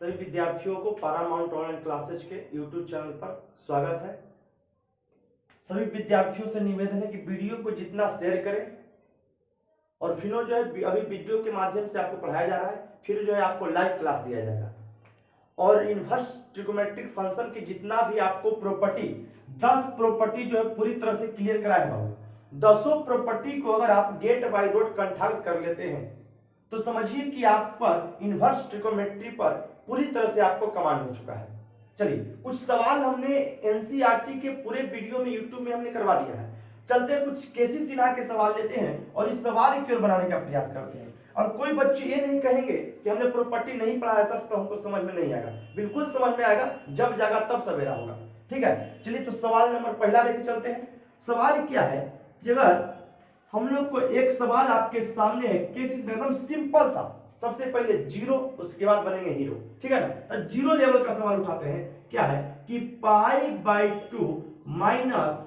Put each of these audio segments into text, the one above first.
सभी विद्यार्थियों को पैरामाउंट ऑनलाइन क्लासेज के यूट्यूब चैनल पर स्वागत है। सभी विद्यार्थियों से निवेदन है कि वीडियो को जितना शेयर करें और फिर जो है अभी वीडियो के माध्यम से आपको पढ़ाया जा रहा है, फिर जो है आपको लाइव क्लास दिया जाएगा। और इनवर्स ट्रिगोनोमेट्रिक फंक्शन की जितना भी आपको प्रॉपर्टी 10 प्रॉपर्टी जो है पूरी तरह से क्लियर कराएगा। 10 प्रॉपर्टी को अगर आप गेट बाय रोड कंठाल कर लेते हैं तो समझिए कि आप पर इनवर्स ट्रिगोनोमेट्री पर पूरी तरह से आपको कमांड हो चुका है। चलिए कुछ सवाल हमने एनसीईआरटी के पूरे वीडियो में यूट्यूब में हमने करवा दिया है। चलते हैं कुछ केसी सिन्हा के सवाल लेते हैं और इस सवाल की ओर बनाने का प्रयास करते हैं। और कोई बच्चे ये नहीं कहेंगे कि हमने प्रॉपर्टी नहीं पढ़ा है सर तो हमको समझ में नहीं आएगा। बिल्कुल समझ में आएगा, जब जागा तब सवेरा होगा। ठीक है, चलिए तो सवाल नंबर पहला लेके चलते हैं। सवाल क्या है कि अगर हम लोग को एक सवाल आपके सामने है, केस एकदम सिंपल सा, सबसे पहले जीरो, उसके बाद बनेंगे हीरो। ठीक है ना, तो जीरो लेवल का सवाल उठाते हैं। क्या है कि π/2 माइनस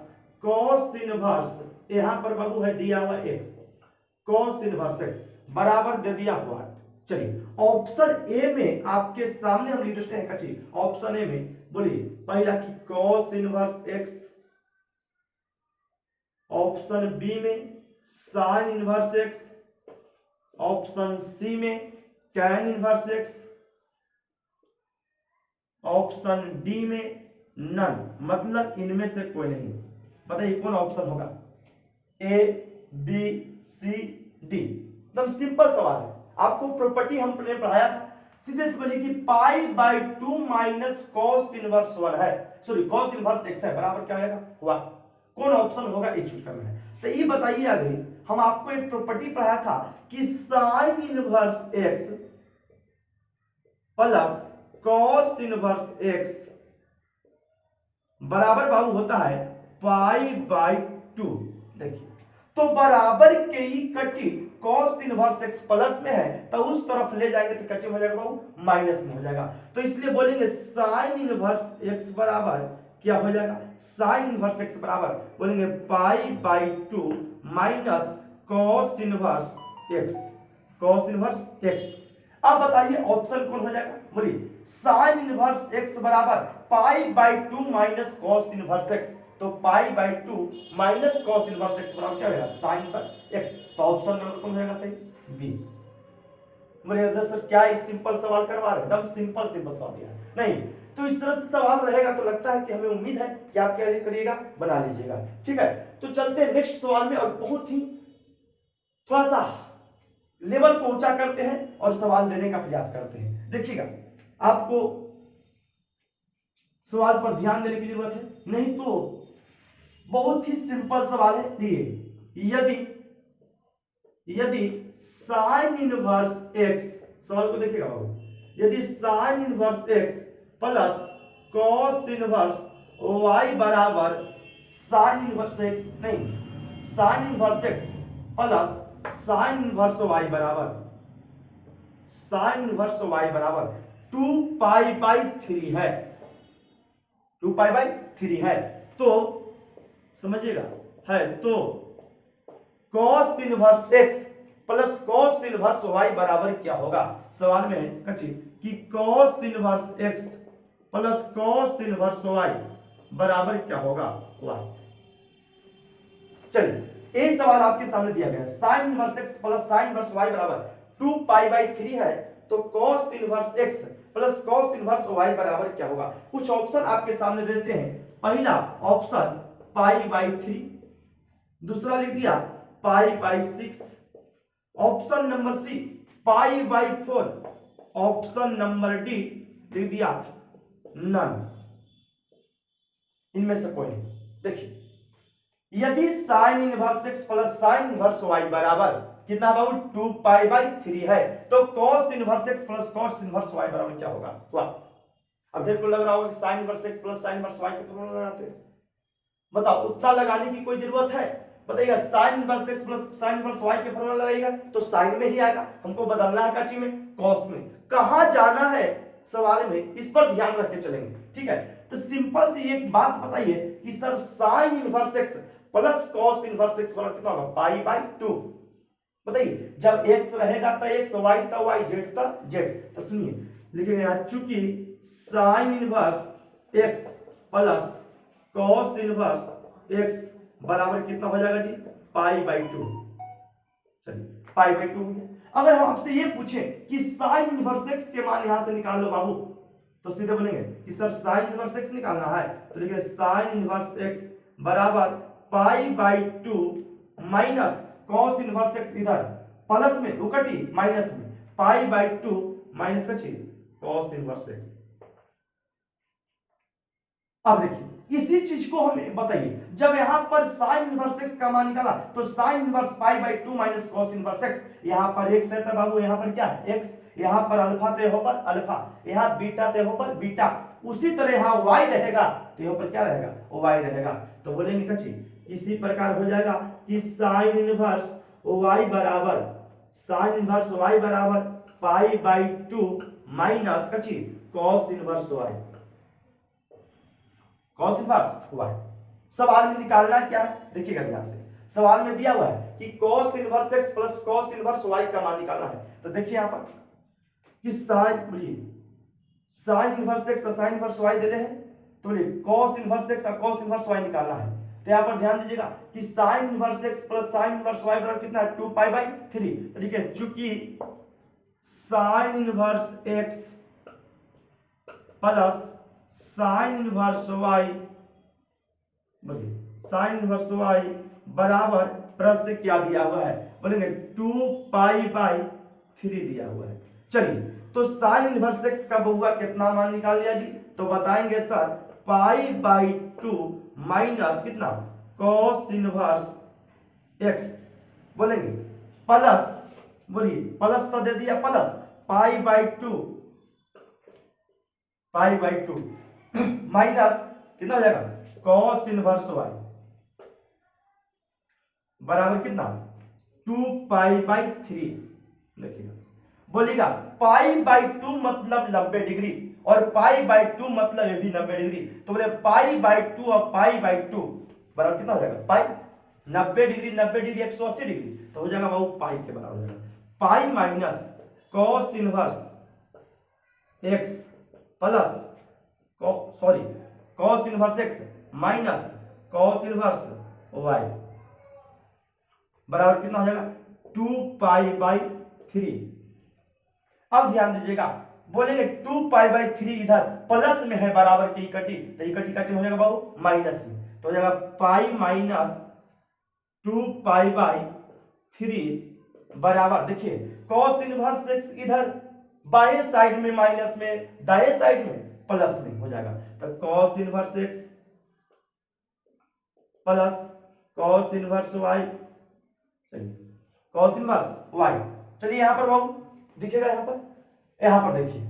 कॉस इनवर्स, यहां पर बाबू है दिया हुआ x, कॉस इनवर्स x बराबर दे दिया हुआ। चलिए ऑप्शन ए में आपके सामने हम लिख देते हैं कच्ची। ऑप्शन ए में बोलिए पहला कि cos inverse x, option B में sine inverse x, option C में tan inverse x, option D में नन, मतलब इनमें से कोई नहीं। बताइए कौन ऑप्शन होगा? A B C D. एकदम सिंपल सवाल है, आपको प्रॉपर्टी हमने पढ़ाया था। सीधे समझिए कि π/2 माइनस कॉस इनवर्स 1 है, सॉरी कॉस इनवर्स x है, बराबर क्या आएगा हुआ। कौन ऑप्शन होगा ये चूज करना है। तो ये बताइए, अभी हम आपको एक प्रॉपर्टी पढ़ाया था कि sine inverse x plus cos inverse x बराबर बाबू होता है π/2। देखिए तो बराबर के ही कटी कॉस इनवर्स x प्लस में है तो उस तरफ ले जाएंगे तो कच्चे हो जाएगा बाबू माइनस में हो जाएगा। तो इसलिए बोलेंगे साइन इनवर्स x बराबर क्या हो जाएगा, साइन इनवर्स x बराबर बोलेंगे π/2 minus cos inverse x, cos inverse x। अब बताइए ऑप्शन कौन हो जाएगा, बोलिए साइन इनवर्स x बराबर π/2 माइनस कॉस इनवर्स x। तो π/2 माइनस कॉस इनवर्स x बराबर क्या होगा, साइन इनवर्स x। तो ऑप्शन नंबर कौन होगा सही, बी। बोले सर क्या इस सिंपल सवाल करवा रहे हैं, एकदम सिंपल सवाल दिया है नहीं। तो इस तरह से सवाल रहेगा तो लगता है कि हमें उम्मीद है कि आप क्या करिएगा, बना लीजिएगा। ठीक है, तो चलते हैं नेक्स्ट सवाल में और बहुत ही थोड़ा सा लेवल को ऊंचा करते हैं और सवाल देने का प्रयास करते हैं। देखिएगा आपको सवाल पर ध्यान देने की जरूरत है, नहीं तो बहुत ही सिंपल सवाल है। दिए यदि साइन इनवर्स x, सवाल को देखिएगा बाबू, यदि sine inverse x plus cos inverse y बराबर साइन इनवर्स x, नहीं sign inverse x plus sine inverse y बराबर, साइन इनवर्स y बराबर 2π/3 है, 2π/3 है। तो समझिएगा है, तो cos inverse x plus cos inverse y बराबर क्या होगा। सवाल में है कच्ची कि cos inverse x plus cos inverse y बराबर क्या होगा, y। चलिए ये सवाल आपके सामने दिया गया है, sign inverse x plus sine inverse y बराबर 2π/3 है। तो cos inverse x plus cos inverse y बराबर क्या होगा। कुछ ऑप्शन आपके सामने देते हैं। पहला ऑप्शन π/3, दूसरा लिख दिया π/6, option number C π/4, option number D लिख दिया नन, इनमें से कोई नहीं। देखिए यदि sine inverse x plus sine inverse y बराबर कितना बाबू 2π/3 है, तो cos inverse x plus cos inverse y बराबर क्या होगा, हुआ। अब देखो लग रहा होगा कि sine inverse x plus sine inverse y के फॉर्मूला लगाते हैं। बताओ उतना लगाने की कोई जरूरत है, बताइएगा sign inverse x plus sine inverse y के फॉर्मूला लगाएगा तो साइन में ही आएगा, हमको बदलना है काची में, कॉस में। कहां जाना है सवाल में, इस पर ध्यान रख के चलेंगे। ठीक है, तो सिंपल सी एक बात बताइए कि sir sign inverse x plus cos inverse x बराबर कितना होगा, π/2। बताइए जब x रहेगा तो x, y तो y, z तो z। तो सुनिए लिखेंगे यहाँ चूंकि sign inverse x plus cos inverse x बराबर कितना हो जाएगा जी, पाई बाई टू। चलिए पाई बाई टू हो गया। अगर हम आपसे ये पूछें कि साइन इनवर्स एक्स के मान यहां से निकाल लो बाबू, तो सीधे बोलेंगे कि सर साइन इनवर्स एक्स निकालना है, तो लिखिए साइन इनवर्स एक्स बराबर pi by two minus cos inverse x, इधर प्लस में उकटी माइनस में, पाई बाई टू माइनस का चाहिए कॉस इनवर्स एक्स। अब देखिए इसी चीज को हमें बताइए, जब यहां पर साइन इनवर्स एक्स का मान निकाला तो sine inverse pi by two minus cos inverse x, यहां पर एक्स है तो बाबू यहां पर क्या है एक्स, यहां पर अल्फा तय हो पर अल्फा, यहां बीटा तय हो पर बीटा, उसी तरह यहां वाई रहेगा तो यहां पर क्या रहेगा वाई रहेगा। तो बोलेंगे कच्ची किसी प्रकार हो जाएगा कि साइन इनवर्स वाई बराबर, साइन इनवर्स वाई बराबर पाई बाई टू माइनस कच्ची cos inverse y, cos inverse y. सवाल में निकालना क्या है देखिएगा ध्यान से, सवाल में दिया हुआ है कि cos inverse x plus cos inverse y का मान निकालना है। तो देखिए यहां पर कि साइन, बोलिए साइन इनवर्स x और साइन इनवर्स y दे रहे हैं, तो बोलिए cos इनवर्स x और cos इनवर्स y निकालना है। तो यहां पर ध्यान दीजिएगा कि sine inverse x plus sine inverse y बराबर कितना है 2 पाई बाई 3। ठीक है, चूंकि sign inverse x plus sine inverse y, बोलिए साइन इनवर्स y बराबर प्लस से क्या दिया हुआ है, बोलेंगे 2 पाई बाई 3 दिया हुआ है। चलिए तो साइन इनवर्स x का बहुआ कितना मान निकाल लिया जी, तो बताएंगे सर पाई बाई 2 माइनस कितना कॉस इनवर्स x, बोलेंगे प्लस, बोलिए प्लस तो दे दिया plus pi by 2, pi by 2 minus कितना हो जाएगा कॉस इनवर्स y बराबर कितना 2 पाई बाई 3। देखिएगा बोलिएगा पाई बाई 2 मतलब 90 डिग्री और पाई बाई 2 मतलब ये भी 90 डिग्री, तो बोले पाई बाई 2 और पाई बाई 2 बराबर कितना हो जाएगा पाई, 90 डिग्री 90 डिग्री 180 डिग्री, तो हो जाएगा बाबू पाई के बराबर हो जाएगा pi minus cos inverse x plus sorry cos inverse x minus cos inverse y बराबर कितना हो जाएगा 2 पाई बाई 3। अब ध्यान दीजिएगा बोलेंगे 2 पाई बाई 3 इधर प्लस में है बराबर की इकट्ठी, तो इकट्ठी का चिन्ह हो जाएगा बाबू माइनस में, तो हो जाएगा पाई माइनस 2 पाई बाई 3 बराबर, देखिए कॉस इनवर्स एक्स इधर बाएं साइड में माइनस में, दाएं साइड में प्लस में हो जाएगा, तो cos inverse x plus cos inverse y, चलिए कॉस इनवर्स वाई। चलिए यहां पर बाबू दिखेगा, यहां पर देखिए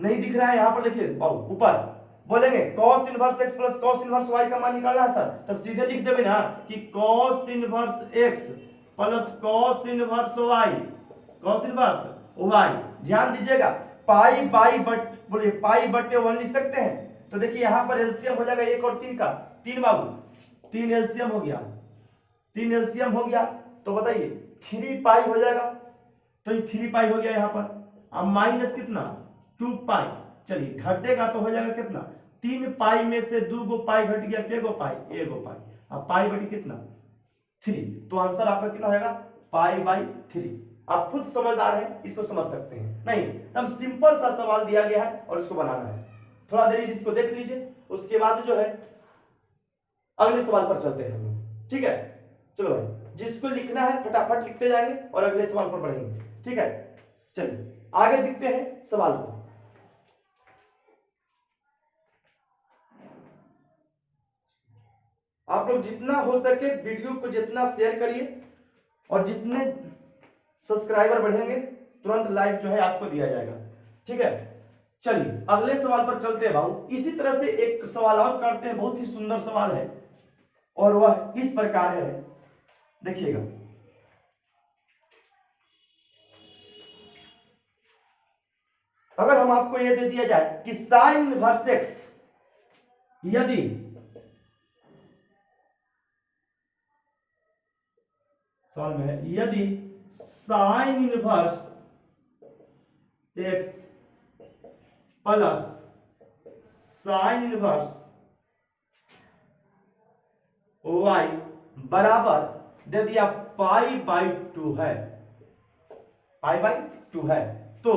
नहीं दिख रहा है, यहां पर देखिए बाबू ऊपर बोलेंगे cos inverse x plus cos inverse y का मान निकालना है सर, तो सीधे लिख देंगे ना कि cos inverse x plus cos inverse y, cos inverse y। ध्यान दीजिएगा पाई बाई बट, बोलिए पाई बटे 1 लिख सकते हैं, तो देखिए यहां पर एलसीएम हो जाएगा 1 और 3 का, 3 बाबू 3 एलसीएम हो गया, 3 एलसीएम हो गया, तो बताइए 3 पाई हो जाएगा, तो ये 3 पाई हो गया यहां पर, अब माइनस कितना 2 पाई, चलिए घटेगा तो हो जाएगा कितना 3 पाई में से 2 गो पाई घट गया, के गो पाई 1 गो पाई, अब पाई बटी कितना 3, तो आंसर आपका कितना हो जाएगा पाई बाई 3। आप खुद समझदार हैं इसको समझ सकते हैं, नहीं तब सिंपल सा सवाल दिया गया है और इसको बनाना है, थोड़ा देर इसको देख लीजिए, उसके बाद जो है अगले सवाल पर चलते हैं हम लोग। ठीक है चलो भाई, जिसको लिखना है फटाफट लिखते जाएंगे और अगले सवाल पर बढ़ेंगे। ठीक है चलिए आगे दिखते हैं सवाल को। आप लोग जितना हो सके वीडियो को जितना शेयर करिए और जितने सब्सक्राइबर बढ़ेंगे तुरंत लाइव जो है आपको दिया जाएगा। ठीक है चलिए अगले सवाल पर चलते हैं भाऊ। इसी तरह से एक सवाल और करते हैं, बहुत ही सुंदर सवाल है और वह इस प्रकार है, देखिएगा अगर हम आपको यह दे दिया जाए कि साइन इनवर्स एक्स यदि सवाल में है यदि sine inverse x plus sine inverse y बराबर दे दिया पाई बाई 2 है, पाई बाई 2 है। तो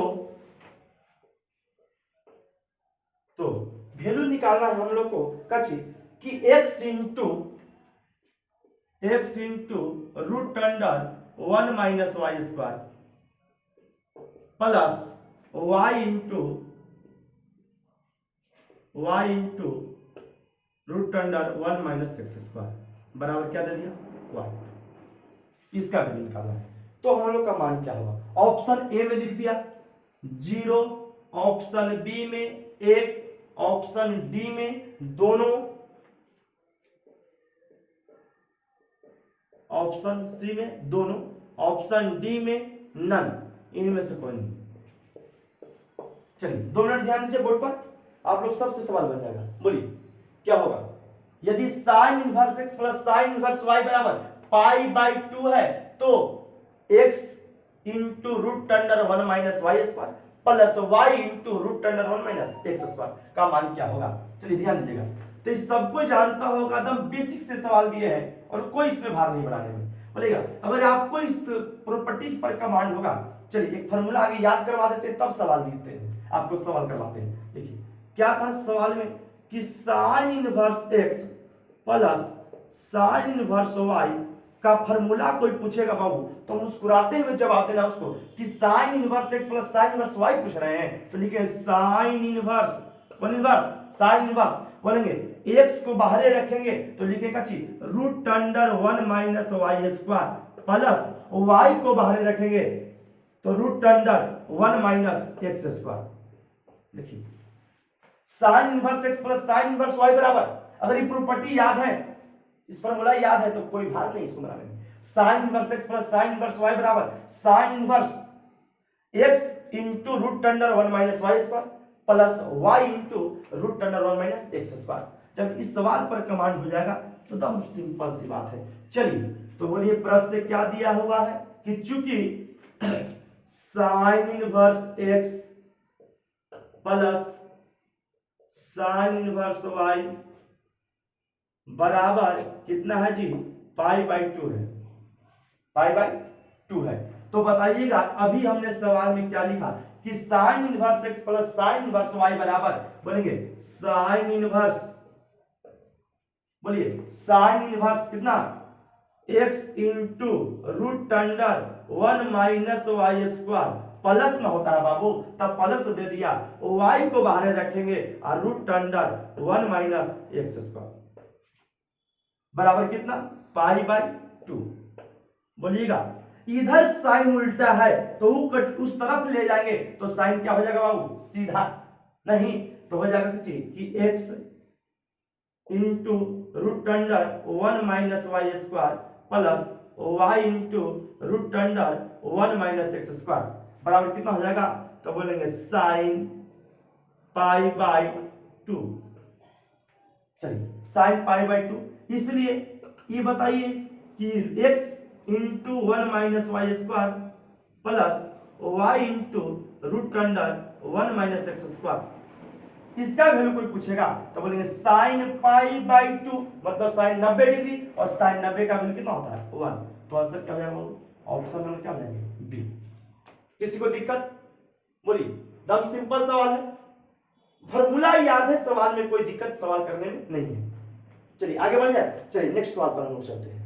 वैल्यू निकालना है हम लोग को कची कि x into root under 1 minus Y square plus y into root under 1 minus x square बराबर क्या दे दिया y। इसका वैल्यू निकालना है। तो हम लोग का मान क्या होगा, ऑप्शन ए में लिख दिया 0, ऑप्शन बी में 1, ऑप्शन डी में दोनों, ऑप्शन सी में दोनों, ऑप्शन डी में नन, इनमें से कोई नहीं। चलिए 2 मिनट ध्यान दीजिए बोर्ड पर, आप लोग सबसे सवाल बन जाएगा। बोलिए क्या होगा, यदि sine inverse x plus sine inverse y बराबर पाई बाई 2 है तो x into root under 1 minus Y square plus y into root under 1 minus x square का मान क्या होगा। चलिए ध्यान दीजिएगा, तो इस सबको जानता होगा, एकदम बेसिक से सवाल दिए हैं और कोई इसमें भार नहीं बढ़ाने में बोलेगा। अगर आपको इस प्रॉपर्टीज पर कमांड होगा, चलिए एक फार्मूला आगे याद करवा देते हैं तब सवाल देते हैं, आपको सवाल करवाते हैं। देखिए क्या था सवाल में कि sine inverse x plus sine inverse y का फार्मूला कोई पूछेगा बाबू तो मुस्कुराते हुए जवाब देना उसको कि sine inverse x plus sine inverse y पूछ रहे हैं तो लिखे साइन इनवर्स साइन इनवर्स बोलेंगे x को बाहर रखेंगे तो लिखेगा ची root under 1 minus Y square plus y को बाहर रखेंगे तो root under 1 minus x square. देखिए sine inverse x plus sine inverse y बराबर, अगर ये प्रॉपर्टी याद है, इस फॉर्मूला याद है तो कोई भार नहीं इसको बनाने में। Sine inverse x plus sine inverse y बराबर sine inverse x into root under 1 minus Y square plus y into root under 1 minus x square. जब इस सवाल पर कमांड हो जाएगा तो एकदम सिंपल सी बात है। चलिए तो बोलिए प्रश्न से क्या दिया हुआ है कि चूंकि sign inverse x plus sine inverse y बराबर कितना है जी, पाई बाई 2 है, पाई बाई 2 है। तो बताइएगा अभी हमने सवाल में क्या लिखा कि sine inverse x plus sine inverse y बराबर, बोलेंगे साइन इनवर्स, बोलिए साइन इनवर्स कितना x into root under 1 minus Y square plus में होता है बाबू तब प्लस दे दिया, y को बाहर रखेंगे और root under 1 minus x square बराबर कितना पाई बाई 2। बोलिएगा इधर साइन उल्टा है तो उस तरफ ले जाएंगे तो साइन क्या हो जाएगा बाबू, सीधा नहीं तो हो जाएगा कि x into root under 1 minus Y square plus y into root under 1 minus x square बराबर कितना हो जाएगा, तो बोलेंगे साइन पाई बाई 2। चलिए साइन पाई बाई 2, इसलिए ये बताइए कि x into 1 minus Y square plus y into root under 1 minus x square, इसका वैल्यू कोई पूछेगा तो बोलेंगे साइन पाई बाई 2 मतलब साइन 90 डिग्री और साइन 90 का वैल्यू कितना होता है 1। तो आंसर क्या हो जाएगा, ऑप्शन नंबर क्या हो जाएगा बी। किसी को दिक्कत, बोलिए दम सिंपल सवाल है, फॉर्मूला याद है, सवाल में कोई दिक्कत सवाल करने में नहीं है। चलिए आगे बढ़ जाए, चलिए नेक्स्ट सवाल पर हम लोग चलते हैं।